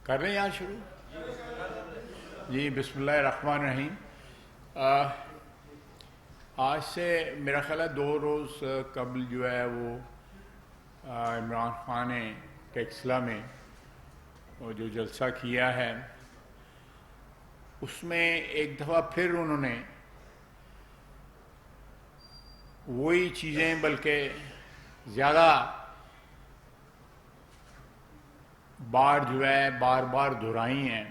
کر رہے ہیں یہاں شروع؟ جی بسم اللہ الرحمن الرحیم۔ آج سے میرا خیال ہے 2 روز قبل جو ہے وہ عمران خان نے ٹیکسلا میں وہ جو جلسہ کیا ہے اس میں ایک دفعہ پھر انہوں نے وہی چیزیں بلکہ زیادہ بار جو ہے بار بار دہرائی ہیں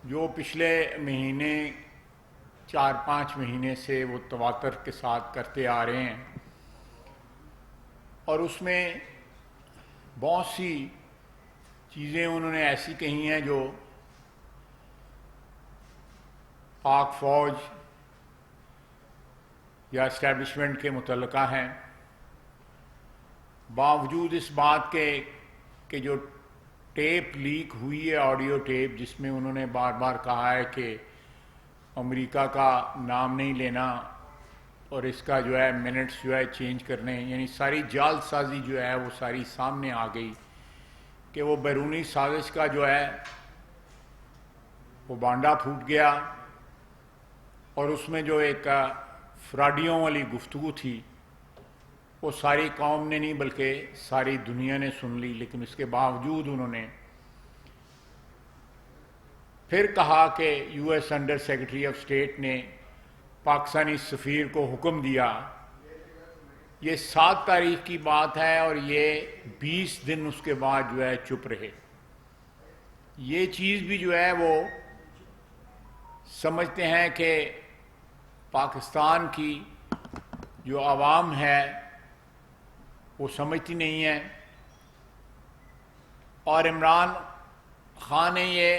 جو پچھلے مہینے 4-5 مہینے سے وہ تواتر کے ساتھ کرتے آ رہے ہیں، اور اس میں بہت سی چیزیں انہوں نے ایسی کہی ہیں جو پاک فوج یا اسٹیبلشمنٹ کے متعلقہ ہیں، باوجود اس بات کے کہ جو ٹیپ لیک ہوئی ہے، آڈیو ٹیپ، جس میں انہوں نے بار بار کہا ہے کہ امریکہ کا نام نہیں لینا اور اس کا جو ہے منٹس جو ہے چینج کرنے، یعنی ساری جعل سازی جو ہے وہ ساری سامنے آ گئی کہ وہ بیرونی سازش کا جو ہے وہ بانڈا پھوٹ گیا، اور اس میں جو ایک فراڈیوں والی گفتگو تھی وہ ساری قوم نے نہیں بلکہ ساری دنیا نے سن لی، لیکن اس کے باوجود انہوں نے پھر کہا کہ U S under secretary of state نے پاکستانی سفیر کو حکم دیا۔ یہ 7 تاریخ کی بات ہے اور یہ 20 دن اس کے بعد جو ہے چپ رہے۔ یہ چیز بھی جو ہے وہ سمجھتے ہیں کہ پاکستان کی جو عوام ہے وہ سمجھتی نہیں ہے، اور عمران خان نے یہ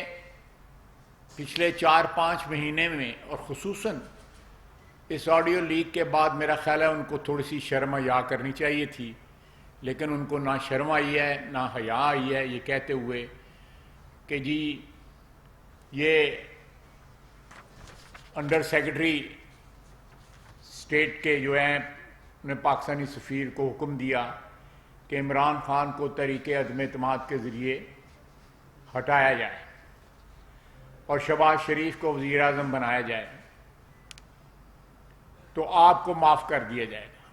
پچھلے 4-5 مہینے میں، اور خصوصاً اس آڈیو لیک کے بعد میرا خیال ہے ان کو تھوڑی سی شرم حیا کرنی چاہیے تھی، لیکن ان کو نہ شرم آئی ہے نہ حیا آئی ہے، یہ کہتے ہوئے کہ جی یہ انڈر سیکرٹری اسٹیٹ کے جو ہیں نے پاکستانی سفیر کو حکم دیا کہ عمران خان کو تحریک عدم اعتماد کے ذریعے ہٹایا جائے اور شہباز شریف کو وزیر اعظم بنایا جائے تو آپ کو معاف کر دیا جائے گا۔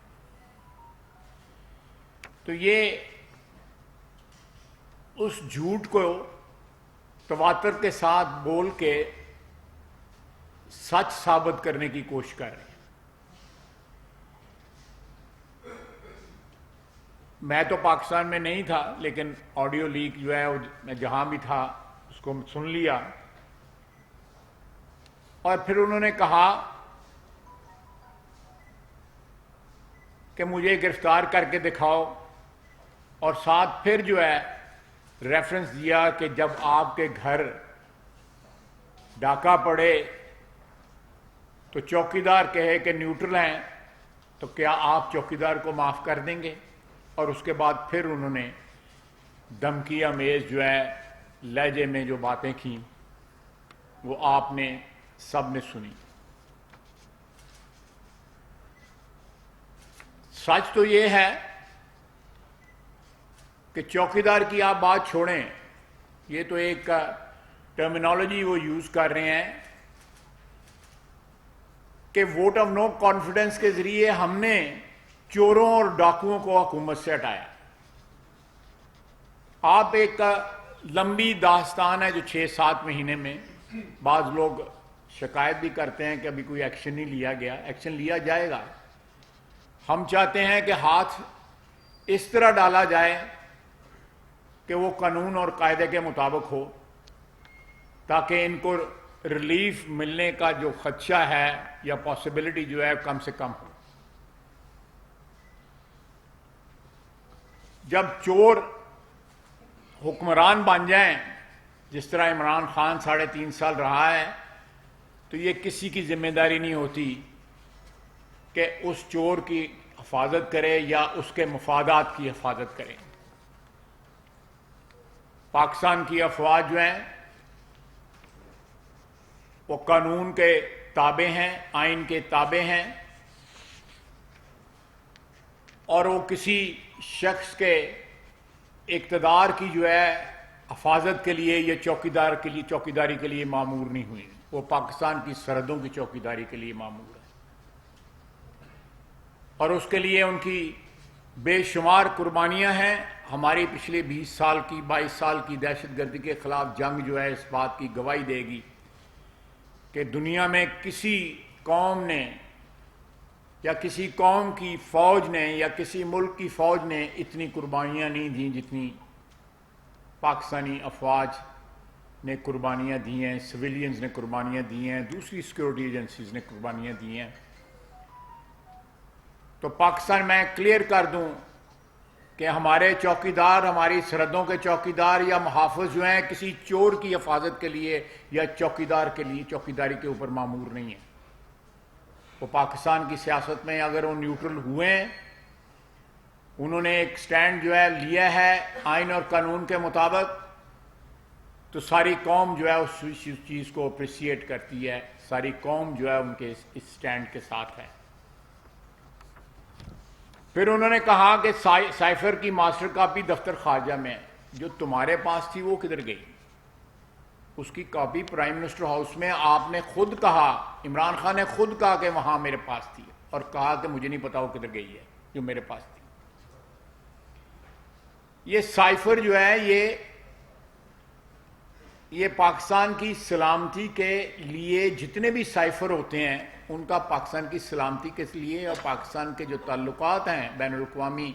تو یہ اس جھوٹ کو تواتر کے ساتھ بول کے سچ ثابت کرنے کی کوشش کر رہے ہیں۔ میں تو پاکستان میں نہیں تھا، لیکن آڈیو لیک جو ہے میں جہاں بھی تھا اس کو سن لیا، اور پھر انہوں نے کہا کہ مجھے گرفتار کر کے دکھاؤ، اور ساتھ پھر جو ہے ریفرنس دیا کہ جب آپ کے گھر ڈاکہ پڑے تو چوکیدار کہے کہ نیوٹرل ہیں، تو کیا آپ چوکیدار کو معاف کر دیں گے؟ اور اس کے بعد پھر انہوں نے دھمکی آمیز جو ہے لہجے میں جو باتیں کیں وہ آپ نے سب نے سنی۔ سچ تو یہ ہے کہ چوکیدار کی آپ بات چھوڑیں، یہ تو ایک ٹرمینالوجی وہ یوز کر رہے ہیں کہ ووٹ آف نو کانفیڈنس کے ذریعے ہم نے چوروں اور ڈاکوؤں کو حکومت سے ہٹایا۔ آپ ایک لمبی داستان ہے جو 6-7 مہینے میں، بعض لوگ شکایت بھی کرتے ہیں کہ ابھی کوئی ایکشن نہیں لیا گیا، ایکشن لیا جائے گا۔ ہم چاہتے ہیں کہ ہاتھ اس طرح ڈالا جائے کہ وہ قانون اور قاعدے کے مطابق ہو، تاکہ ان کو ریلیف ملنے کا جو خدشہ ہے یا پاسبلٹی جو ہے کم سے کم ہو۔ جب چور حکمران بن جائیں جس طرح عمران خان 3.5 سال رہا ہے، تو یہ کسی کی ذمہ داری نہیں ہوتی کہ اس چور کی حفاظت کرے یا اس کے مفادات کی حفاظت کرے۔ پاکستان کی افواج جو ہیں وہ قانون کے تابع ہیں، آئین کے تابع ہیں، اور وہ کسی شخص کے اقتدار کی جو ہے حفاظت کے لیے یا چوکیداری کے لیے مامور نہیں ہوئی، وہ پاکستان کی سرحدوں کی چوکیداری کے لیے مامور ہے، اور اس کے لیے ان کی بے شمار قربانیاں ہیں۔ ہماری پچھلے 22 سال کی دہشت گردی کے خلاف جنگ جو ہے اس بات کی گواہی دے گی کہ دنیا میں کسی قوم نے یا کسی قوم کی فوج نے یا کسی ملک کی فوج نے اتنی قربانیاں نہیں دیں جتنی پاکستانی افواج نے قربانیاں دی ہیں، سویلینز نے قربانیاں دی ہیں، دوسری سیکورٹی ایجنسیز نے قربانیاں دی ہیں۔ تو پاکستان میں کلیئر کر دوں کہ ہمارے چوکیدار، ہماری سرحدوں کے چوکیدار یا محافظ جو ہیں کسی چور کی حفاظت کے لیے یا چوکیداری کے اوپر مامور نہیں ہیں۔ وہ پاکستان کی سیاست میں اگر وہ نیوٹرل ہوئے ہیں، انہوں نے ایک سٹینڈ جو ہے لیا ہے آئین اور قانون کے مطابق، تو ساری قوم جو ہے اس چیز کو اپریشیٹ کرتی ہے، ساری قوم جو ہے ان کے اس سٹینڈ کے ساتھ ہے۔ پھر انہوں نے کہا کہ سائفر کی ماسٹر کاپی دفتر خارجہ میں ہے، جو تمہارے پاس تھی وہ کدھر گئی؟ اس کی کاپی پرائم منسٹر ہاؤس میں آپ نے خود کہا، عمران خان نے خود کہا کہ وہاں میرے پاس تھی، اور کہا کہ مجھے نہیں پتا وہ کدھر گئی ہے جو میرے پاس تھی۔ یہ سائفر جو ہے یہ پاکستان کی سلامتی کے لیے جتنے بھی سائفر ہوتے ہیں ان کا پاکستان کی سلامتی کے لیے اور پاکستان کے جو تعلقات ہیں بین الاقوامی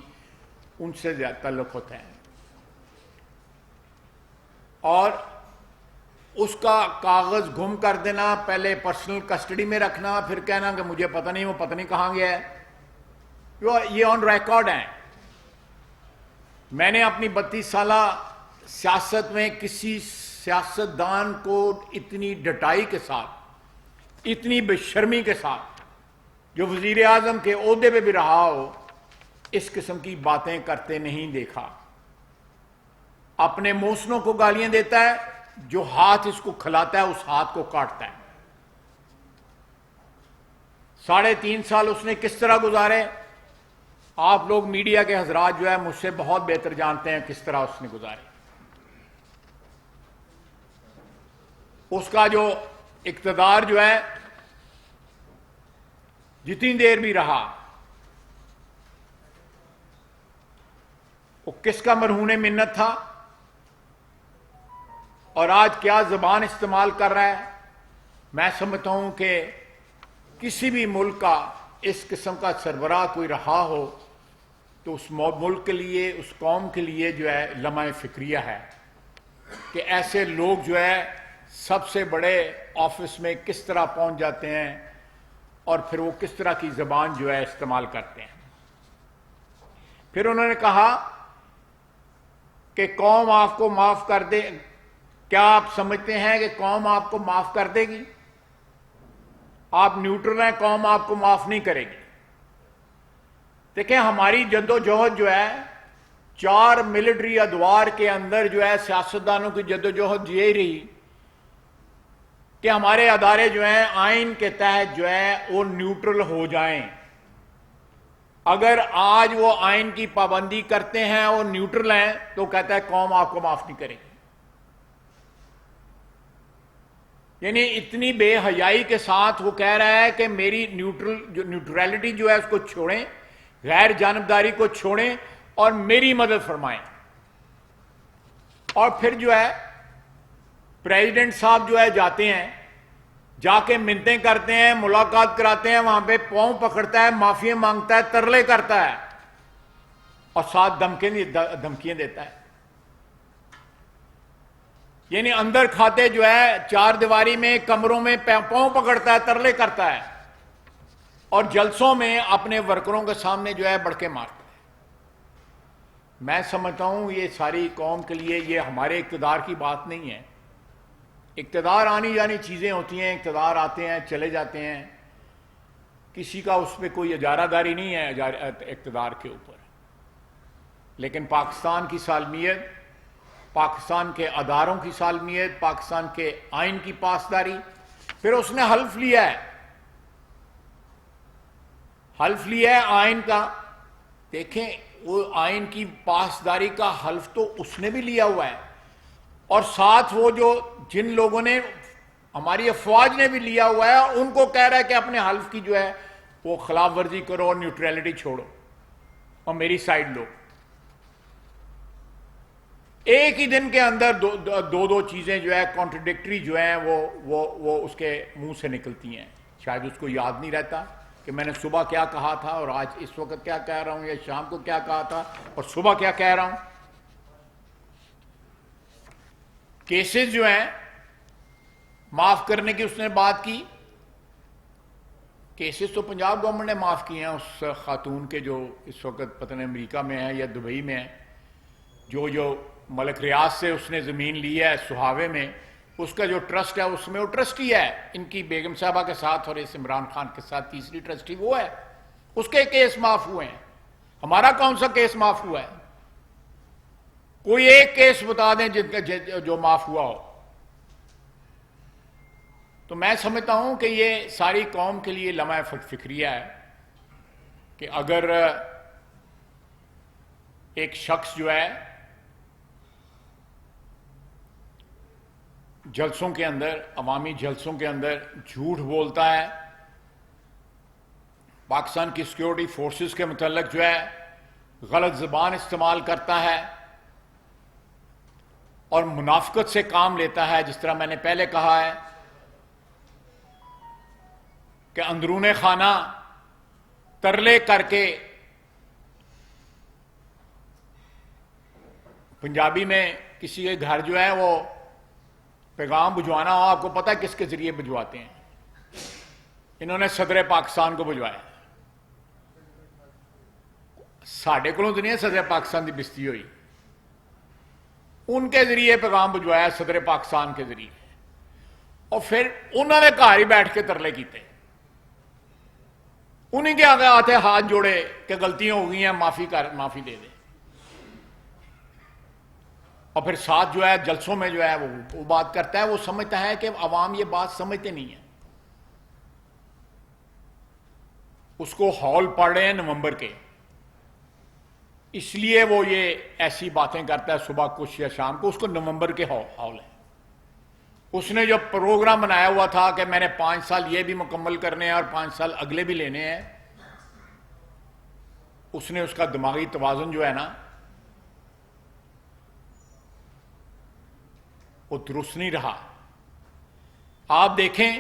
ان سے زیادہ تعلق ہوتے ہیں، اور اس کا کاغذ گم کر دینا، پہلے پرسنل کسٹڈی میں رکھنا، پھر کہنا کہ مجھے پتہ نہیں، وہ پتہ نہیں کہاں گیا ہے، یہ آن ریکارڈ ہیں۔ میں نے اپنی 32 سالہ سیاست میں کسی سیاستدان کو اتنی ڈٹائی کے ساتھ، اتنی بے شرمی کے ساتھ، جو وزیر اعظم کے عہدے پہ بھی رہا ہو، اس قسم کی باتیں کرتے نہیں دیکھا۔ اپنے موسنوں کو گالیاں دیتا ہے، جو ہاتھ اس کو کھلاتا ہے اس ہاتھ کو کاٹتا ہے۔ 3.5 سال اس نے کس طرح گزارے؟ آپ لوگ میڈیا کے حضرات جو ہے مجھ سے بہت بہتر جانتے ہیں کس طرح اس نے گزارے۔ اس کا جو اقتدار جو ہے جتنی دیر بھی رہا، وہ کس کا مرہون منت تھا، اور آج کیا زبان استعمال کر رہا ہے۔ میں سمجھتا ہوں کہ کسی بھی ملک کا اس قسم کا سربراہ کوئی رہا ہو تو اس ملک کے لیے، اس قوم کے لیے جو ہے لمحہ فکریہ ہے کہ ایسے لوگ جو ہے سب سے بڑے آفس میں کس طرح پہنچ جاتے ہیں اور پھر وہ کس طرح کی زبان جو ہے استعمال کرتے ہیں۔ پھر انہوں نے کہا کہ قوم آپ کو معاف کر دے۔ کیا آپ سمجھتے ہیں کہ قوم آپ کو معاف کر دے گی؟ آپ نیوٹرل ہیں، قوم آپ کو معاف نہیں کرے گی۔ دیکھیں ہماری جدوجہد جو ہے 4 ملٹری ادوار کے اندر جو ہے سیاستدانوں کی جدوجہد یہ رہی کہ ہمارے ادارے جو ہیں آئین کے تحت جو ہے وہ نیوٹرل ہو جائیں۔ اگر آج وہ آئین کی پابندی کرتے ہیں اور نیوٹرل ہیں تو کہتا ہے قوم آپ کو معاف نہیں کرے گی۔ یعنی اتنی بے حیائی کے ساتھ وہ کہہ رہا ہے کہ میری نیوٹرلٹی جو ہے اس کو چھوڑیں، غیر جانبداری کو چھوڑیں اور میری مدد فرمائیں۔ اور پھر جو ہے پریزیڈنٹ صاحب جو ہے جاتے ہیں، جا کے منتیں کرتے ہیں، ملاقات کراتے ہیں، وہاں پہ پاؤں پکڑتا ہے، معافیاں مانگتا ہے، ترلے کرتا ہے اور ساتھ دھمکیاں دیتا ہے۔ یعنی اندر کھاتے جو ہے 4 دیواری میں کمروں میں پاؤں پکڑتا ہے، ترلے کرتا ہے، اور جلسوں میں اپنے ورکروں کے سامنے جو ہے بڑکے مارتا ہے۔ میں سمجھتا ہوں یہ ساری قوم کے لیے یہ ہمارے اقتدار کی بات نہیں ہے۔ اقتدار آنی جانی چیزیں ہوتی ہیں، اقتدار آتے ہیں چلے جاتے ہیں، کسی کا اس پہ کوئی اجارہ داری نہیں ہے اقتدار کے اوپر۔ لیکن پاکستان کی سالمیت، پاکستان کے اداروں کی سالمیت، پاکستان کے آئین کی پاسداری، پھر اس نے حلف لیا ہے آئین کا۔ دیکھیں وہ آئین کی پاسداری کا حلف تو اس نے بھی لیا ہوا ہے، اور ساتھ وہ جو جن لوگوں نے ہماری افواج نے بھی لیا ہوا ہے ان کو کہہ رہا ہے کہ اپنے حلف کی جو ہے وہ خلاف ورزی کرو اور نیوٹریلٹی چھوڑو اور میری سائڈ لو. ایک ہی دن کے اندر دو چیزیں جو ہے کانٹرڈکٹری جو ہیں وہ اس کے منہ سے نکلتی ہیں. شاید اس کو یاد نہیں رہتا کہ میں نے صبح کیا کہا تھا اور آج اس وقت کیا کہہ رہا ہوں، یا شام کو کیا کہا تھا اور صبح کیا کہہ رہا ہوں. کیسز جو ہیں معاف کرنے کی اس نے بات کی. کیسز تو پنجاب گورنمنٹ نے معاف کیے ہیں اس خاتون کے جو اس وقت پتہ نہیں امریکہ میں ہے یا دبئی میں ہے، جو ملک ریاض سے اس نے زمین لی ہے سہاوے میں، اس کا جو ٹرسٹ ہے اس میں وہ ٹرسٹی ہے ان کی بیگم صاحبہ کے ساتھ اور اس عمران خان کے ساتھ تیسری ٹرسٹی وہ ہے. اس کے کیس معاف ہوئے ہیں. ہمارا کون سا کیس معاف ہوا ہے؟ کوئی ایک کیس بتا دیں جو معاف ہوا ہو. تو میں سمجھتا ہوں کہ یہ ساری قوم کے لیے لمحہ فکریہ ہے کہ اگر ایک شخص جو ہے جلسوں کے اندر، عوامی جلسوں کے اندر جھوٹ بولتا ہے، پاکستان کی سیکیورٹی فورسز کے متعلق جو ہے غلط زبان استعمال کرتا ہے اور منافقت سے کام لیتا ہے، جس طرح میں نے پہلے کہا ہے کہ اندرون خانہ ترلے کر کے پنجابی میں کسی کے گھر جو ہے وہ پیغام بھجوانا ہو، آپ کو پتہ ہے کس کے ذریعے بھجواتے ہیں؟ انہوں نے صدر پاکستان کو بھجوایا. ساڑھے کو تو نہیں صدر پاکستان کی بستی ہوئی، ان کے ذریعے پیغام بھجوایا صدر پاکستان کے ذریعے، اور پھر انہوں نے گھر ہی بیٹھ کے ترلے کیتے. انہیں کے آگے آتے ہاتھ جوڑے کہ غلطیاں ہو گئی ہیں، معافی دے دیں. اور پھر ساتھ جو ہے جلسوں میں جو ہے وہ بات کرتا ہے. وہ سمجھتا ہے کہ عوام یہ بات سمجھتے نہیں ہیں. اس کو ہال پڑ رہے ہیں نومبر کے، اس لیے وہ یہ ایسی باتیں کرتا ہے صبح کچھ یا شام کو. اس کو نومبر کے ہال ہے. اس نے جو پروگرام بنایا ہوا تھا کہ میں نے 5 سال یہ بھی مکمل کرنے ہیں اور 5 سال اگلے بھی لینے ہیں، اس نے اس کا دماغی توازن جو ہے نا وہ درست نہیں رہا. آپ دیکھیں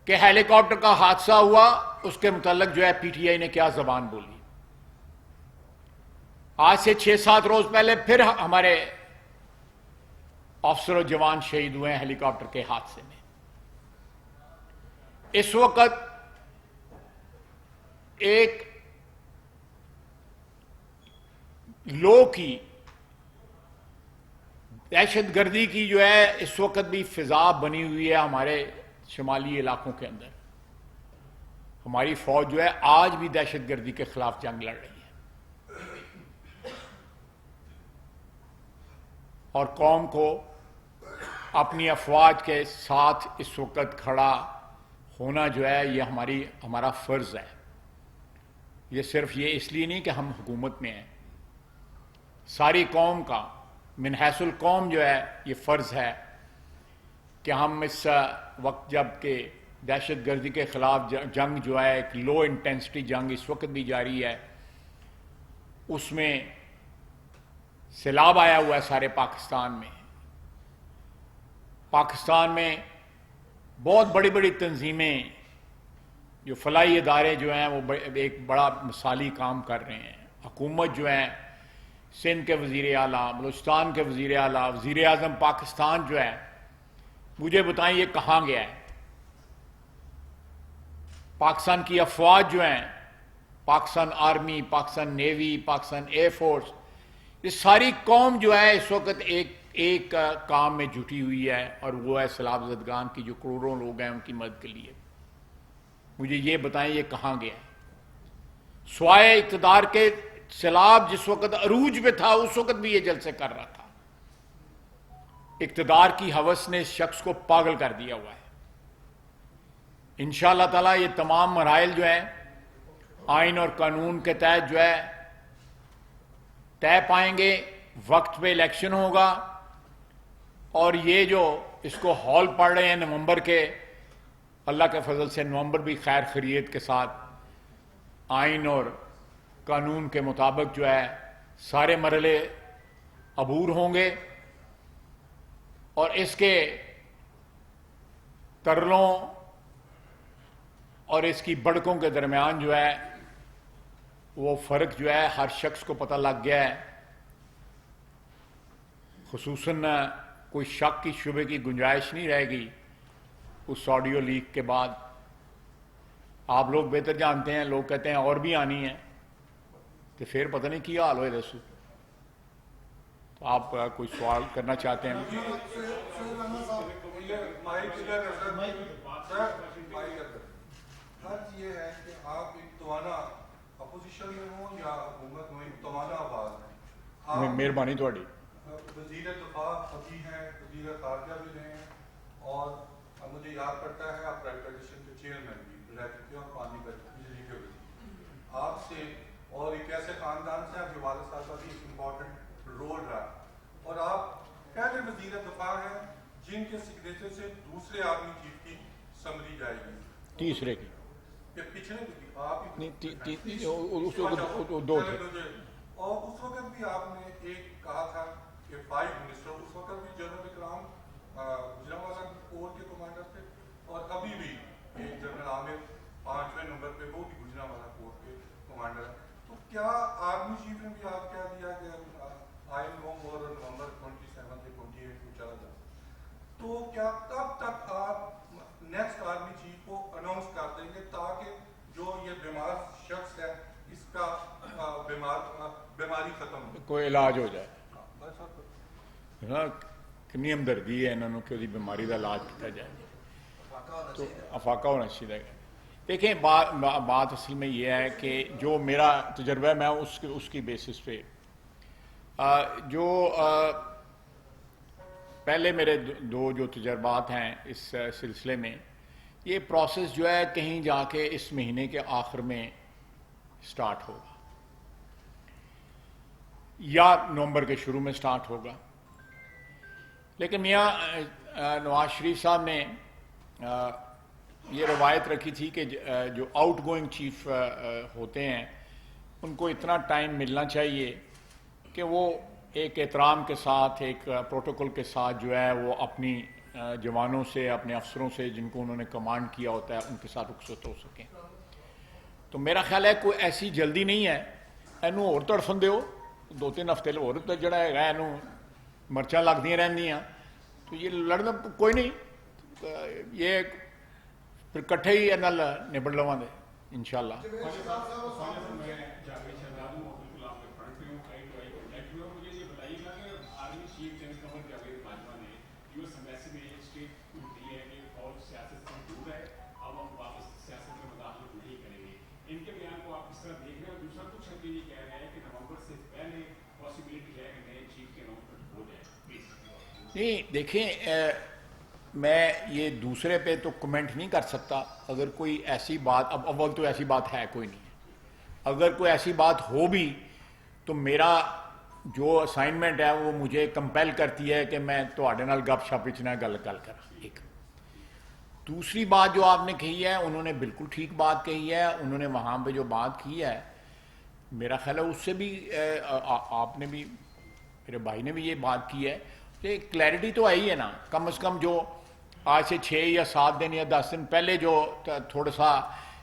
کہ ہیلی کاپٹر کا حادثہ ہوا، اس کے متعلق جو ہے پی ٹی آئی نے کیا زبان بولی. آج سے 6-7 روز پہلے پھر ہمارے افسر و جوان شہید ہوئے ہیں ہیلی کاپٹر کے حادثے میں. اس وقت ایک لو کی دہشت گردی کی جو ہے اس وقت بھی فضا بنی ہوئی ہے ہمارے شمالی علاقوں کے اندر. ہماری فوج جو ہے آج بھی دہشت گردی کے خلاف جنگ لڑ رہی ہے، اور قوم کو اپنی افواج کے ساتھ اس وقت کھڑا ہونا جو ہے یہ ہمارا فرض ہے. یہ صرف یہ اس لیے نہیں کہ ہم حکومت میں ہیں، ساری قوم کا من حیث القوم جو ہے یہ فرض ہے کہ ہم اس وقت جب کہ دہشت گردی کے خلاف جنگ جو ہے ایک لو انٹینسٹی جنگ اس وقت بھی جاری ہے، اس میں سیلاب آیا ہوا ہے سارے پاکستان میں. پاکستان میں بہت بڑی بڑی تنظیمیں جو فلاحی ادارے جو ہیں وہ ایک بڑا مثالی کام کر رہے ہیں. حکومت جو ہے سندھ کے وزیر اعلیٰ، بلوچستان کے وزیر اعلیٰ، وزیر اعظم پاکستان جو ہے، مجھے بتائیں یہ کہاں گیا ہے؟ پاکستان کی افواج جو ہیں، Pakistan army, Pakistan navy, Pakistan air force, یہ ساری قوم جو ہے اس وقت ایک کام میں جٹی ہوئی ہے، اور وہ ہے سیلاب زدگان کی جو کروڑوں لوگ ہیں ان کی مدد کے لیے. مجھے یہ بتائیں یہ کہاں گیا؟ سوائے اقتدار کے سیلاب جس وقت عروج پہ تھا اس وقت بھی یہ جلسے کر رہا تھا. اقتدار کی ہوس نے اس شخص کو پاگل کر دیا ہوا ہے. انشاءاللہ تعالی یہ تمام مراحل جو ہیں آئین اور قانون کے تحت جو ہے طے پائیں گے. وقت پہ الیکشن ہوگا، اور یہ جو اس کو ہال پڑھ رہے ہیں نومبر کے، اللہ کے فضل سے نومبر بھی خیر خیریت کے ساتھ آئین اور قانون کے مطابق جو ہے سارے مرحلے عبور ہوں گے، اور اس کے ترلوں اور اس کی بڑکوں کے درمیان جو ہے وہ فرق جو ہے ہر شخص کو پتہ لگ گیا ہے، خصوصاً کوئی شک کی شبے کی گنجائش نہیں رہے گی اس آڈیو لیک کے بعد۔ آپ لوگ بہتر جانتے ہیں، لوگ کہتے ہیں اور بھی آنی ہے، تو پھر پتہ نہیں کیا حال ہوئے دسو۔ تو آپ کوئی سوال کرنا چاہتے ہیں؟ یہ ہے کہ آپ ایک توانا اپوزیشن میں ہوں یا حکومت میں، ایک توانا آواز ہے۔ مہربانی تھوڑی۔ وزیر دفاع ابھی ہیں، وزیر خارجہ بھی رہے ہیں، اور مجھے یاد پڑتا ہے آپ پرائیویٹائزیشن کے چیئرمین بھی رہ چکے ہیں، اور پانی کا بجلی کے وزیر۔ آپ سے اور ایک ایسے خاندان سے آپ کے والد صاحب کا بھی ایک امپورٹنٹ رول رہا، اور آپ پہلے وزیر دفاع ہیں جن کے سگنیچر سے دوسرے آرمی چیف کی سمری جائے گی، تیسرے کی پچھلے آپ دو تھے، اور اس وقت بھی آپ نے ایک کہا تھا کہ 5 منسٹر، اس وقت بھی جنرل اکرام گجرانوالہ کور کے کمانڈر تھے، اور ابھی بھی ایک جنرل عامر 5ویں نمبر پہ وہ بھی گجرانوالہ کور کے کمانڈر ہیں۔ تو کیا آرمی چیف نے بھی آپ کہہ دیا کہ آئی نو مور نومبر 27 سے 28 کو چلا جائے، تو کیا کب تک آپ نیکسٹ آرمی چیف کو اناؤنس کر دیں گے تاکہ جو یہ بیمار شخص ہے اس کا بیماری ختم ہو، کوئی علاج ہو جائے؟ کنی ہمدردی ہے انہوں نے کہ بیماری کا علاج کیا جائے، تو افاقہ ہونا چاہیے۔ دیکھیں بات اصل میں یہ ہے کہ جو میرا تجربہ ہے میں اس کی بیسس پہ جو پہلے میرے دو جو تجربات ہیں اس سلسلے میں، یہ پروسیس جو ہے کہیں جا کے اس مہینے کے آخر میں سٹارٹ ہوگا یا نومبر کے شروع میں سٹارٹ ہوگا۔ لیکن میاں نواز شریف صاحب نے یہ روایت رکھی تھی کہ جو آؤٹ گوئنگ چیف ہوتے ہیں ان کو اتنا ٹائم ملنا چاہیے کہ وہ ایک احترام کے ساتھ، ایک پروٹوکول کے ساتھ جو ہے وہ اپنی جوانوں سے، اپنے افسروں سے جن کو انہوں نے کمانڈ کیا ہوتا ہے ان کے ساتھ رخصت ہو سکیں۔ تو میرا خیال ہے کوئی ایسی جلدی نہیں ہے، اینو اور تڑفن دیو 2-3 ہفتے اور جڑا ہے اینو مرچاں لگدیاں رہندیاں، تو یہ لڑنا کوئی نہیں، یہ پھر کٹھے ہی نال نبڑ لواں دے انشاءاللہ۔ نہیں دیکھیں، میں یہ دوسرے پہ تو کمنٹ نہیں کر سکتا۔ اگر کوئی ایسی بات، اب اول تو ایسی بات ہے کوئی نہیں، اگر کوئی ایسی بات ہو بھی تو میرا جو اسائنمنٹ ہے وہ مجھے کمپیل کرتی ہے کہ میں تواڈے نال گپ شپ وچ نہ گل کرا۔ ایک دوسری بات جو آپ نے کہی ہے، انہوں نے بالکل ٹھیک بات کہی ہے، انہوں نے وہاں پہ جو بات کی ہے میرا خیال ہے اس سے بھی آپ نے بھی، میرے بھائی نے بھی یہ بات کی ہے کہ کلیئرٹی تو آئی ہے نا، کم از کم جو آج سے 6 یا 7 دن یا 10 دن پہلے جو تھوڑا سا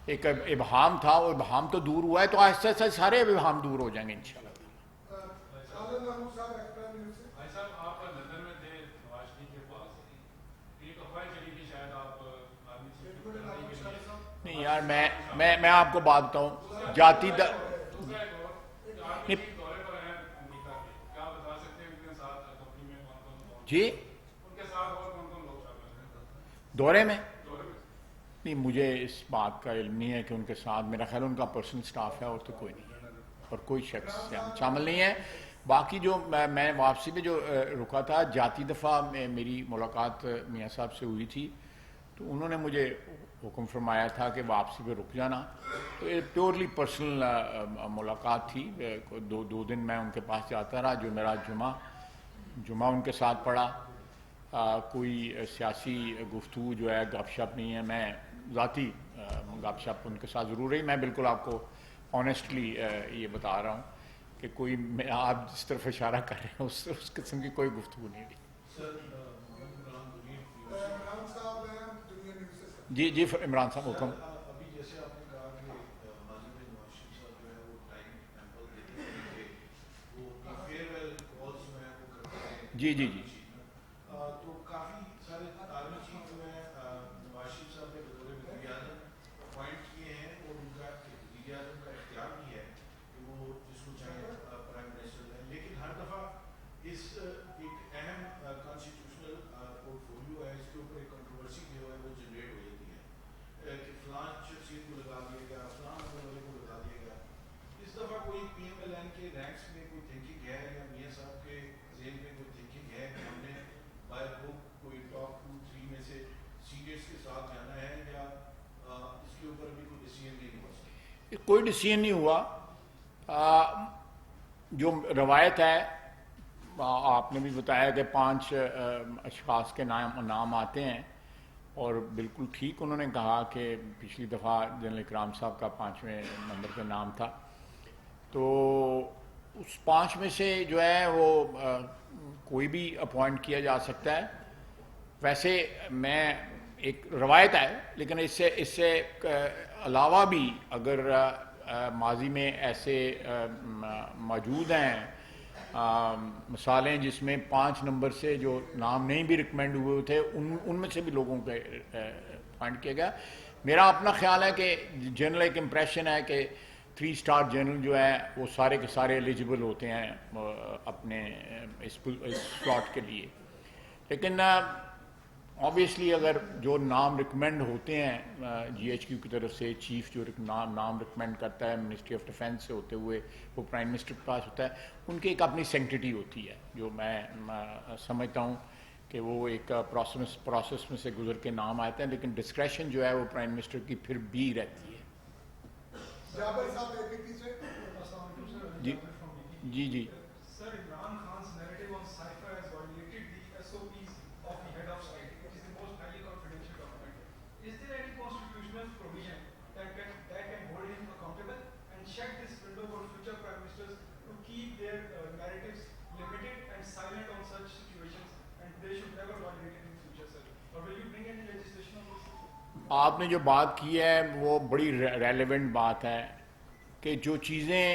ایک ابہام تھا وہ ابہام تو دور ہوا ہے، تو آہستہ آہستہ سارے ابہام دور ہو جائیں گے انشاءاللہ۔ نہیں یار میں آپ کو بات بتاؤں، جاتی جی دورے میں نہیں، مجھے اس بات کا علم نہیں ہے کہ ان کے ساتھ، میرا خیال ان کا پرسنل سٹاف ہے اور تو کوئی نہیں ہے، اور کوئی شخص شامل نہیں ہے۔ باقی جو میں واپسی پہ جو رکا تھا، جاتی دفعہ میں میری ملاقات میاں صاحب سے ہوئی تھی، تو انہوں نے مجھے حکم فرمایا تھا کہ واپسی پہ رک جانا. تو یہ پیورلی پرسنل ملاقات تھی. دو دن میں ان کے پاس جاتا رہا. جو میرا جمعہ ان کے ساتھ پڑا. کوئی سیاسی گفتگو جو ہے گپ شپ نہیں ہے. میں ذاتی گپ شپ ان کے ساتھ ضرور رہی. میں بالکل آپ کو آنیسٹلی یہ بتا رہا ہوں کہ کوئی آپ جس طرف اشارہ کر رہے ہیں اس قسم کی کوئی گفتگو نہیں رہی. جی جی عمران صاحب حکم. ابھی جیسے آپ نے کہا کہ ماضی میں نواز شریف صاحب جو ہے وہ ٹائم ایمپل دیتے ہیں کہ وہ فیئرویل کالز جو ہیں وہ کرتے ہیں. جی جی جی. تو کافی سارے عالمی چیز جو ہیں نواز شریف صاحب نے بطور وزیر اعظم اپوائنٹ کیے ہیں اور ان کا وزیر اعظم کا اختیار بھی ہے کہ وہ جس کو چاہیں پرائم منسٹر ہیں. لیکن ہر دفعہ اس ایک اہم کانسٹیٹیوشنل پورٹ فولیو ہے اس کے اوپر ایک کنٹروورسی جو ہے وہ جنریٹ ہو جاتی ہے کہ فلاں شخصیت کو لگا دیا گیا, فلاں والے کو لگا دیا گیا. اس دفعہ کوئی پی ایم ایل این کے رینکس میں کوئی تھنکنگ ہے یا میاں صاحب کے ذہن میں کوئی تھنکنگ ہے کہ ہم نے بائی بک کوئی ٹاپ 2-3 میں سے سینئرس کے ساتھ جانا ہے یا اس کے اوپر بھی کوئی ڈیسیژن نہیں ہوا سکتا؟ کوئی ڈیسیژن نہیں ہوا. جو روایت ہے آپ نے بھی بتایا کہ 5 اشخاص کے نام آتے ہیں اور بالکل ٹھیک انہوں نے کہا کہ پچھلی دفعہ جنرل اکرام صاحب کا 5ویں نمبر پہ نام تھا. تو اس 5 میں سے جو ہے وہ کوئی بھی اپوائنٹ کیا جا سکتا ہے. ویسے میں ایک روایت ہے لیکن اس سے علاوہ بھی اگر ماضی میں ایسے موجود ہیں مثالیں جس میں 5 نمبر سے جو نام نہیں بھی ریکمینڈ ہوئے تھے ان میں سے بھی لوگوں کو اپوائنٹ کیا گیا. میرا اپنا خیال ہے کہ جنرل ایک امپریشن ہے کہ 3 اسٹار جنرل جو ہے وہ سارے کے سارے ایلیجیبل ہوتے ہیں اپنے اس سلاٹ کے لیے. لیکن آبویسلی اگر جو نام ریکمینڈ ہوتے ہیں جی ایچ کیو کی طرف سے, چیف جو نام ریکمینڈ کرتا ہے منسٹری آف ڈیفینس سے ہوتے ہوئے وہ پرائم منسٹر کے پاس ہوتا ہے, ان کی ایک اپنی سینکٹیٹی ہوتی ہے جو میں سمجھتا ہوں کہ وہ ایک پروسیس میں سے گزر کے نام آتے ہیں. لیکن ڈسکریشن جو ہے وہ پرائم منسٹر کی پھر بھی رہتی ہے. جی جی جی. Sir, Imran Khan's narrative on Cypher has violated the SOPs of the head of state, which is the most highly confidential document. Is there any constitutional provision that can hold him accountable and shut this window for future prime ministers to keep their narratives limited and silent on such situations, and they should never violate it in future, sir? Or will you bring any legislation on this? آپ نے جو بات کی ہے وہ بڑی relevant بات ہے کہ جو چیزیں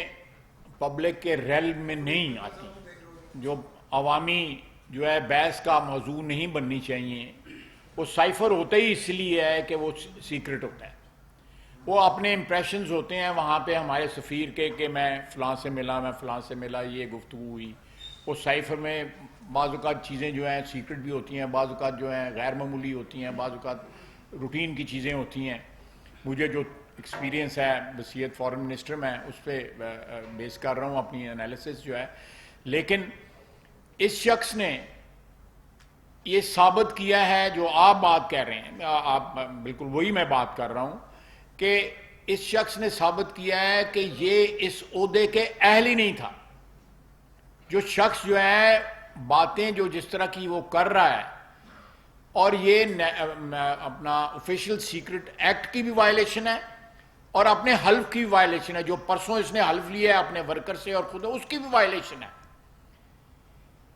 پبلک کے ریل میں نہیں آتی, جو عوامی جو ہے بحث کا موضوع نہیں بننی چاہیے, وہ سائفر ہوتا ہی اس لیے ہے کہ وہ سیکرٹ ہوتا ہے. وہ اپنے امپریشنز ہوتے ہیں وہاں پہ ہمارے سفیر کے کہ میں فلاں سے ملا, یہ گفتگو ہوئی. وہ سائفر میں بعض اوقات چیزیں جو ہیں سیکرٹ بھی ہوتی ہیں, بعض اوقات جو ہیں غیر معمولی ہوتی ہیں, بعض اوقات روٹین کی چیزیں ہوتی ہیں. مجھے جو ایکسپیرینس ہے وصیت فارن منسٹر میں اس پہ بیس کر رہا ہوں اپنی انالیسس جو ہے. لیکن اس شخص نے یہ ثابت کیا ہے جو آپ بات کہہ رہے ہیں, آپ بالکل وہی میں بات کر رہا ہوں کہ اس شخص نے ثابت کیا ہے کہ یہ اس عہدے کے اہل ہی نہیں تھا. جو شخص جو ہے باتیں جو جس طرح کی وہ کر رہا ہے, اور یہ اپنا آفیشیل سیکرٹ ایکٹ کی بھی وائلیشن ہے اور اپنے حلف کی بھی وائلیشن ہے. جو پرسوں اس نے حلف لیا ہے اپنے ورکر سے اور خود اس کی بھی وائلیشن ہے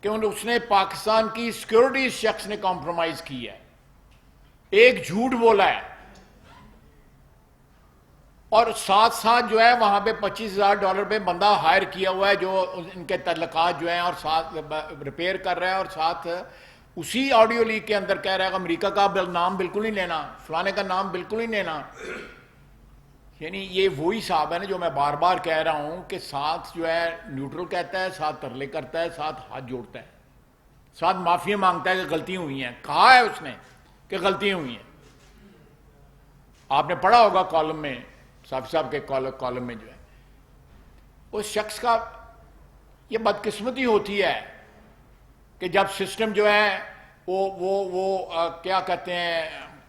کہ اس نے پاکستان کی سیکورٹی اس شخص نے کمپرومائز کی ہے. ایک جھوٹ بولا ہے اور ساتھ ساتھ جو ہے وہاں پہ $25,000 پہ بندہ ہائر کیا ہوا ہے جو ان کے تعلقات جو ہیں اور ساتھ ریپیئر کر رہا ہے, اور ساتھ اسی آڈیو لیک کے اندر کہہ رہا ہے کہ امریکہ کا نام بالکل نہیں لینا, فلانے کا نام بالکل نہیں لینا. یعنی یہ وہی صاحب ہے نا جو میں بار بار کہہ رہا ہوں کہ ساتھ جو ہے نیوٹرل کہتا ہے, ساتھ ترلے کرتا ہے, ساتھ ہاتھ جوڑتا ہے, ساتھ معافی مانگتا ہے کہ غلطیاں ہوئی ہیں. کہا ہے اس نے کہ غلطیاں ہوئی ہیں. آپ نے پڑھا ہوگا کالم میں, صافی صاحب کے کالم میں جو ہے اس شخص کا یہ بدقسمتی ہوتی ہے کہ جب سسٹم جو ہے وہ کیا کہتے ہیں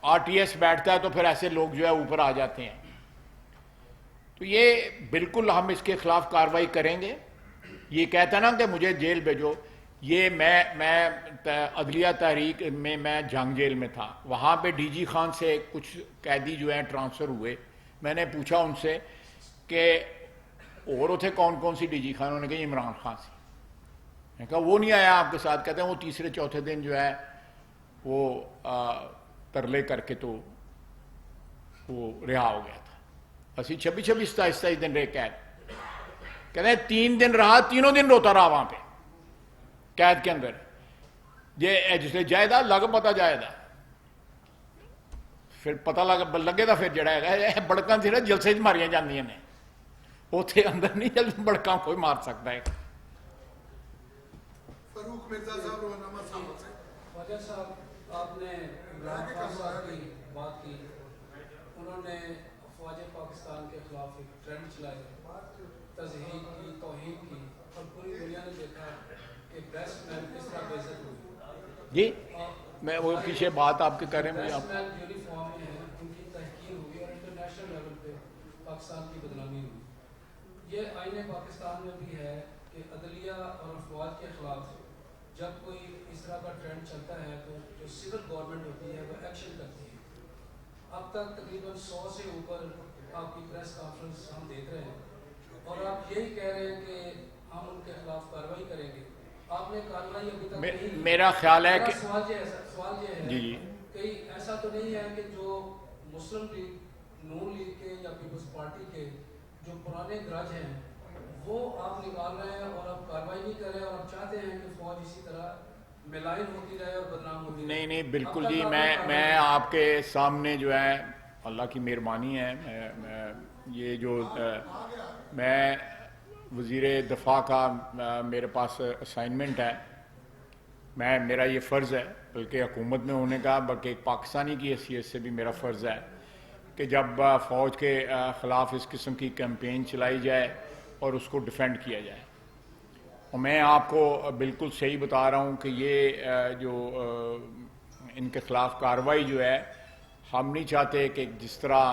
RTS بیٹھتا ہے تو پھر ایسے لوگ جو ہے اوپر آ جاتے ہیں. تو یہ بالکل ہم اس کے خلاف کارروائی کریں گے. یہ کہتا نا کہ مجھے جیل بھیجو، یہ میں عدلیہ تحریک میں جنگ جیل میں تھا، وہاں پہ ڈی جی خان سے کچھ قیدی جو ہیں ٹرانسفر ہوئے. میں نے پوچھا ان سے کہ اور تھے کون کون سی ڈی جی خان، انہوں نے کہا عمران خان سے. میں نے کہا وہ نہیں آیا آپ کے ساتھ؟ کہتے ہیں وہ تیسرے چوتھے دن جو ہے وہ ترلے کر کے تو وہ رہا ہو گیا تھا. اسی 26 دن رہے قید. کہتے ہیں 3 دن رہا، تینوں دن روتا رہا وہاں پہ قید کے اندر. یہ جسے جائیدہ لگ پتا جائیدہ پھر پتہ لگے دا پھر جڑا ہے بڑکاں تھی نا جلسے ماریاں جاندیاں نے، اوتھے اندر نہیں جل بڑکاں کوئی مار سکتا ہے. فاروق مرزا صاحب رونما صاحب سے خواجہ صاحب، آپ نے عمران خان صاحب کی بات کی، انہوں نے افواج پاکستان کے خلاف ایک ٹرینڈ چلایا، تضحیک کی، توہین کی، اور پوری دنیا نے دیکھا کہ پریس مین کس طرح بے عزت ہوئی. جی میں وہ پیچھے بات آپ کے کر رہے ہیں مجھے پریس مین یونیفارم میں ہیں، ان کی تحقیر ہوئی اور انٹرنیشنل لیول پہ پاکستان کی بدنامی ہوئی. یہ آئین پاکستان میں بھی ہے کہ عدلیہ اور افواج کے خلاف جب کوئی اس طرح کا ٹرینڈ چلتا ہے تو جو سول گورنمنٹ ہوتی ہے وہ ایکشن کرتی ہے. اب تک تقریباً 100 سے اوپر آپ کی پریس کانفرنس ہم دیکھ رہے ہیں اور آپ یہی کہہ رہے ہیں کہ ہم ان کے خلاف کارروائی کریں گے. آپ نے کارروائی ابھی تک نہیں. میرا خیال ہے کہ سوال یہ ہے جی جی کہ ایسا تو نہیں ہے کہ جو مسلم لیگ، نون لیگ کے یا پیپلز پارٹی کے جو پرانے گرج ہیں وہ آپ نکال رہے ہیں اور آپ کارروائی نہیں کر رہے ہیں اور آپ چاہتے ہیں کہ فوج اسی طرح ملائن ہوتی رہے اور بدنام ہوتی رہے. نہیں بالکل جی. میں آپ کے سامنے جو ہے اللہ کی مہربانی ہے، یہ جو میں وزیر دفاع کا میرے پاس اسائنمنٹ ہے، میرا یہ فرض ہے بلکہ حکومت میں ہونے کا، بلکہ ایک پاکستانی کی حیثیت سے بھی میرا فرض ہے کہ جب فوج کے خلاف اس قسم کی کیمپین چلائی جائے اور اس کو ڈیفینڈ کیا جائے. اور میں آپ کو بالکل صحیح بتا رہا ہوں کہ یہ جو ان کے خلاف کارروائی جو ہے، ہم نہیں چاہتے کہ جس طرح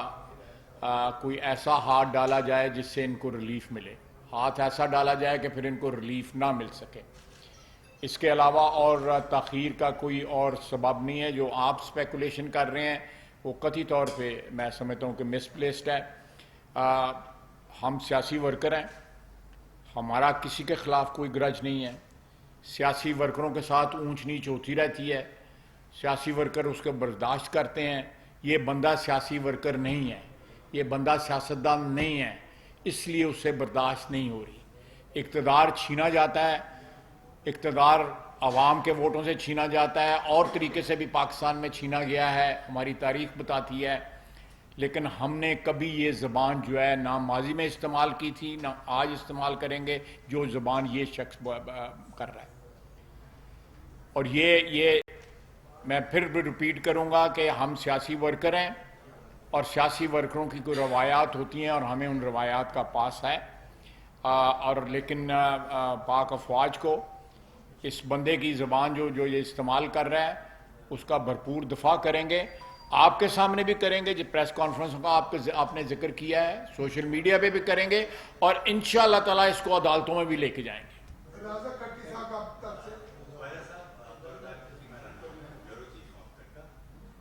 کوئی ایسا ہاتھ ڈالا جائے جس سے ان کو ریلیف ملے، ہاتھ ایسا ڈالا جائے کہ پھر ان کو ریلیف نہ مل سکے. اس کے علاوہ اور تاخیر کا کوئی اور سبب نہیں ہے. جو آپ سپیکولیشن کر رہے ہیں وہ قطعی طور پہ میں سمجھتا ہوں کہ مس پلیسڈ ہے. ہم سیاسی ورکر ہیں، ہمارا کسی کے خلاف کوئی گرج نہیں ہے. سیاسی ورکروں کے ساتھ اونچ نیچ ہوتی رہتی ہے، سیاسی ورکر اس کو برداشت کرتے ہیں. یہ بندہ سیاسی ورکر نہیں ہے، یہ بندہ سیاستدان نہیں ہے، اس لیے اسے برداشت نہیں ہو رہی. اقتدار چھینا جاتا ہے، اقتدار عوام کے ووٹوں سے چھینا جاتا ہے، اور طریقے سے بھی پاکستان میں چھینا گیا ہے، ہماری تاریخ بتاتی ہے. لیکن ہم نے کبھی یہ زبان جو ہے نہ ماضی میں استعمال کی تھی نہ آج استعمال کریں گے جو زبان یہ شخص کر رہا ہے. اور یہ میں پھر بھی ریپیٹ کروں گا کہ ہم سیاسی ورکر ہیں اور سیاسی ورکروں کی کوئی روایات ہوتی ہیں اور ہمیں ان روایات کا پاس ہے. اور لیکن پاک افواج کو اس بندے کی زبان جو یہ استعمال کر رہا ہے اس کا بھرپور دفاع کریں گے. آپ کے سامنے بھی کریں گے، جو پریس کانفرنس کا آپ نے ذکر کیا ہے، سوشل میڈیا پہ بھی کریں گے، اور انشاءاللہ تعالیٰ اس کو عدالتوں میں بھی لے کے جائیں گے.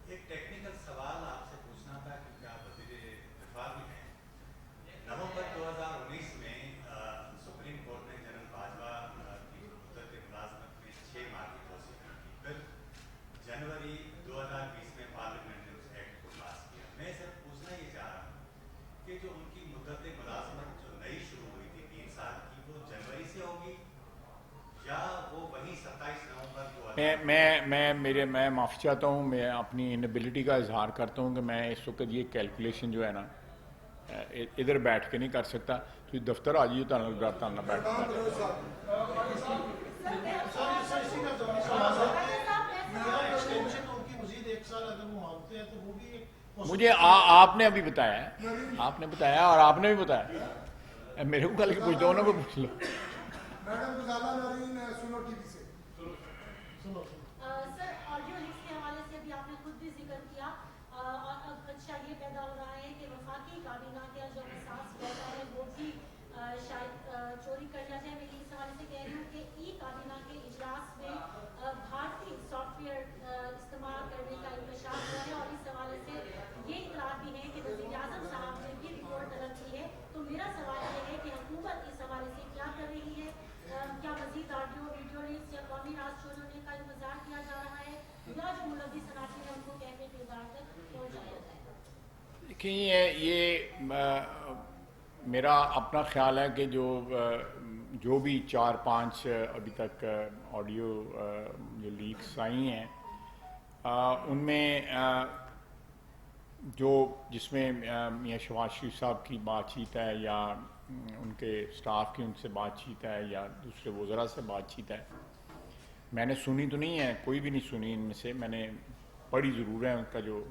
ایک ٹیکنیکل سوال آپ سے پوچھنا تھا کیونکہ آپ وزیر دفاع بھی ہیں. نومبر 2019 میں سپریم کورٹ نے جنرل باجوہ کی مدت ملازمت میں 6 ماہ کی توسیع کی. پھر جنوری 2020 میں پارلیمنٹ نے اس ایکٹ کو پاس کیا. میں صرف پوچھنا یہ چاہ رہا ہوں کہ جو ان کی مدت ملازمت جو نئی شروع ہوئی تھی 3 سال کی، وہ جنوری سے ہوگی یا وہ وہی 27 نومبر کو؟ میں معافی چاہتا ہوں، میں اپنی انیبلٹی کا اظہار کرتا ہوں کہ میں اس وقت یہ کیلکولیشن جو ہے نا ادھر بیٹھ کے نہیں کر سکتا. تو دفتر آ جائیے تانا بیٹھ مجھے آپ نے ابھی بتایا ہے، آپ نے بتایا اور آپ نے بھی بتایا. میرے کو کل پوچھ دو نا، کو پوچھ لو. میڈم غزالہ نورین سنو ٹی وی سے. سر آڈیو لیکس کے حوالے سے بھی آپ نے خود بھی ذکر کیا اور اب خدشہ یہ پیدا ہو رہا ہے کہ وفاقی کابینہ کا جو احساس رہتا ہے وہ بھی شاید چوری کر لیا جائے. میں اس حوالے سے کہہ رہی ہوں کہ ای کابینہ کے اجلاس میں بھارتی سافٹ ویئر استعمال کرنے کا انکشاف ہوا ہے اور اس حوالے سے یہ اطلاع بھی ہے کہ وزیر اعظم صاحب نے بھی رپورٹ طلب کی ہے. تو میرا سوال یہ ہے کہ حکومت اس حوالے سے کیا کر رہی ہے؟ کیا مزید آڈیو ویڈیو لنکس یا قومی راز چوریوں کا انتظار کیا جا رہا ہے یا جو ملوث صنعتی ہیں ان کو کہنے کے ادارے تک پہنچایا جائے؟ دیکھیں یہ میرا اپنا خیال ہے کہ جو بھی 4-5 ابھی تک آڈیو جو لیکس آئی ہیں ان میں جس میں میاں شہباز شریف صاحب کی بات چیت ہے یا ان کے سٹاف کی ان سے بات چیت ہے یا دوسرے وزراء سے بات چیت ہے، میں نے سنی تو نہیں ہے، کوئی بھی نہیں سنی ان میں سے. میں نے پڑھی ضرور ہے ان کا جو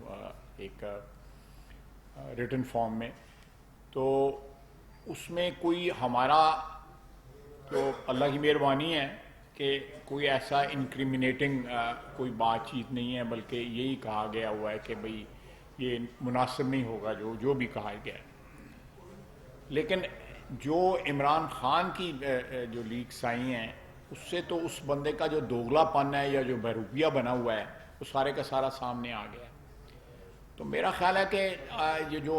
ایک ریٹن فارم میں. تو اس میں کوئی ہمارا تو اللہ کی مہربانی ہے کہ کوئی ایسا انکریمنیٹنگ کوئی بات چیت نہیں ہے، بلکہ یہی کہا گیا ہوا ہے کہ بھئی یہ مناسب نہیں ہوگا جو بھی کہا گیا ہے. لیکن جو عمران خان کی جو لیکس آئی ہیں اس سے تو اس بندے کا جو دوگلا پن ہے یا جو بہروپیہ بنا ہوا ہے وہ سارے کا سارا سامنے آ گیا ہے. تو میرا خیال ہے کہ یہ جو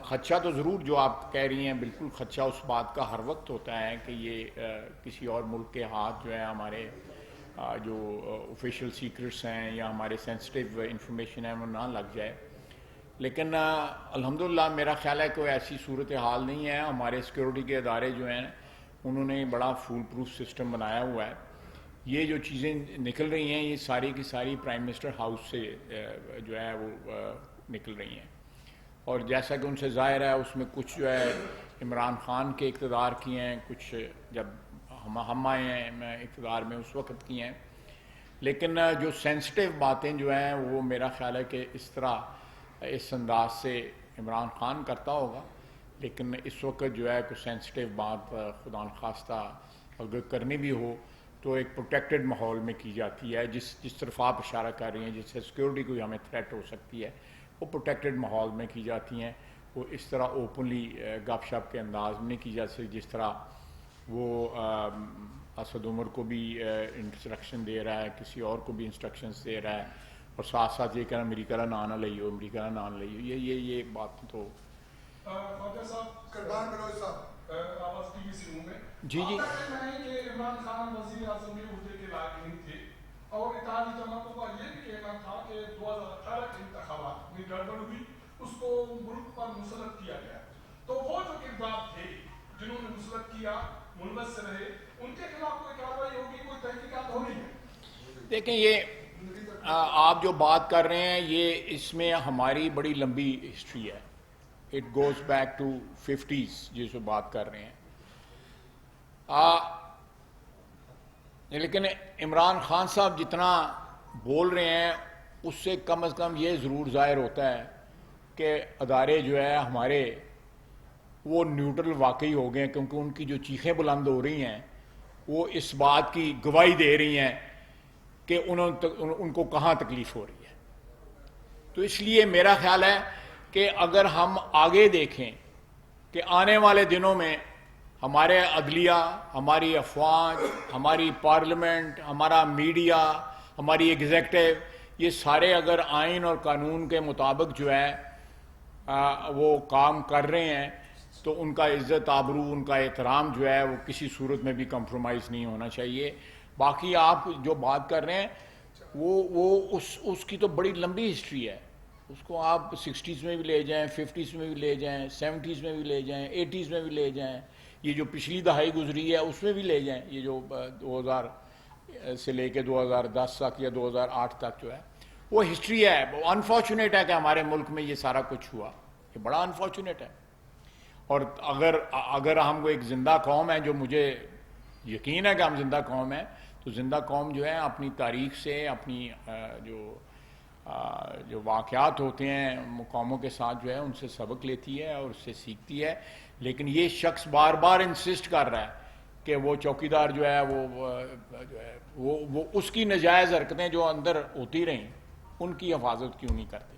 خدشہ تو ضرور جو آپ کہہ رہی ہیں بالکل خدشہ اس بات کا ہر وقت ہوتا ہے کہ یہ کسی اور ملک کے ہاتھ جو ہے ہمارے جو آفیشیل سیکرٹس ہیں یا ہمارے سینسٹیو انفارمیشن ہے وہ نہ لگ جائے. لیکن الحمدللہ میرا خیال ہے کوئی ایسی صورتحال نہیں ہے. ہمارے سیکورٹی کے ادارے جو ہیں انہوں نے بڑا فول پروف سسٹم بنایا ہوا ہے. یہ جو چیزیں نکل رہی ہیں یہ ساری کی ساری پرائم منسٹر ہاؤس سے جو ہے وہ نکل رہی ہیں. اور جیسا کہ ان سے ظاہر ہے اس میں کچھ جو ہے عمران خان کے اقتدار کی ہیں، کچھ جب ہم آئے ہیں اقتدار میں اس وقت کی ہیں. لیکن جو سینسٹیو باتیں جو ہیں وہ میرا خیال ہے کہ اس انداز سے عمران خان کرتا ہوگا. لیکن اس وقت جو ہے کوئی سینسٹیو بات خدا نخواستہ اگر کرنی بھی ہو تو ایک پروٹیکٹڈ ماحول میں کی جاتی ہے. جس طرف آپ اشارہ کر رہی ہیں جس سے سیکورٹی کوئی ہمیں تھریٹ ہو سکتی ہے وہ پروٹیکٹڈ ماحول میں کی جاتی ہیں. وہ اس طرح اوپنلی گپ شپ کے انداز میں کی جا سکتی جس طرح وہ اسد عمر کو بھی انسٹرکشن دے رہا ہے، کسی اور کو بھی انسٹرکشنز دے رہا ہے، اور ساتھ ساتھ یہ کہ امریکہ کا نام نہ لئیو، امریکہ کا نام لئیو. یہ بات تو خواجہ صاحب کردار ملوچ صاحب آواز ٹی وی سی روم میں جی آپ کا کہنا ہے کہ عمران خان وزیر اعظم کے عہدے کے لائق نہیں تھے، اور اتحادی جماعتوں کا یہ بھی کہنا تھا کہ 2018 کے انتخابات میں گڑبڑ ہوئی، اس کو ملک پر مسلط کیا گیا. تو وہ جو کردار تھے جنہوں نے مسلط کیا، ملوث رہے، ان کے خلاف کوئی کارروائی ہوگی، کوئی تحقیقات ہو رہی ہے؟ دیکھیں یہ آپ جو بات کر رہے ہیں یہ اس میں ہماری بڑی لمبی ہسٹری ہے. It goes back to 50s جس بات کر رہے ہیں. لیکن عمران خان صاحب جتنا بول رہے ہیں اس سے کم از کم یہ ضرور ظاہر ہوتا ہے کہ ادارے جو ہے ہمارے وہ نیوٹرل واقعی ہو گئے، کیونکہ ان کی جو چیخیں بلند ہو رہی ہیں وہ اس بات کی گواہی دے رہی ہیں کہ ان کو کہاں تکلیف ہو رہی ہے. تو اس لیے میرا خیال ہے کہ اگر ہم آگے دیکھیں کہ آنے والے دنوں میں ہمارے عدلیہ، ہماری افواج، ہماری پارلیمنٹ، ہمارا میڈیا، ہماری ایگزیکٹو، یہ سارے اگر آئین اور قانون کے مطابق جو ہے وہ کام کر رہے ہیں تو ان کا عزت آبرو، ان کا احترام جو ہے وہ کسی صورت میں بھی کمپرومائز نہیں ہونا چاہیے. باقی آپ جو بات کر رہے ہیں وہ اس کی تو بڑی لمبی ہسٹری ہے. اس کو آپ 60s میں بھی لے جائیں، 50s میں بھی لے جائیں، 70s میں بھی لے جائیں، 80s میں بھی لے جائیں، یہ جو پچھلی دہائی گزری ہے اس میں بھی لے جائیں. یہ جو 2000 سے لے کے 2010 تک یا 2008 تک جو ہے وہ ہسٹری ہے. وہ انفارچونیٹ ہے کہ ہمارے ملک میں یہ سارا کچھ ہوا، یہ بڑا انفارچونیٹ ہے. اور اگر ہم کو ایک زندہ قوم ہے، جو مجھے یقین ہے کہ ہم زندہ قوم ہیں، تو زندہ قوم جو ہے اپنی تاریخ سے، اپنی جو واقعات ہوتے ہیں قوموں کے ساتھ جو ہے ان سے سبق لیتی ہے اور اس سے سیکھتی ہے. لیکن یہ شخص بار بار انسسٹ کر رہا ہے کہ وہ چوکیدار جو ہے وہ اس کی ناجائز حرکتیں جو اندر ہوتی رہیں ان کی حفاظت کیوں نہیں کرتے.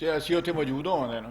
ਤੇ ਅਸੀਂ ਉੱਥੇ ਮੌਜੂਦ ਹੋਵਾਂਗੇ ਨਾ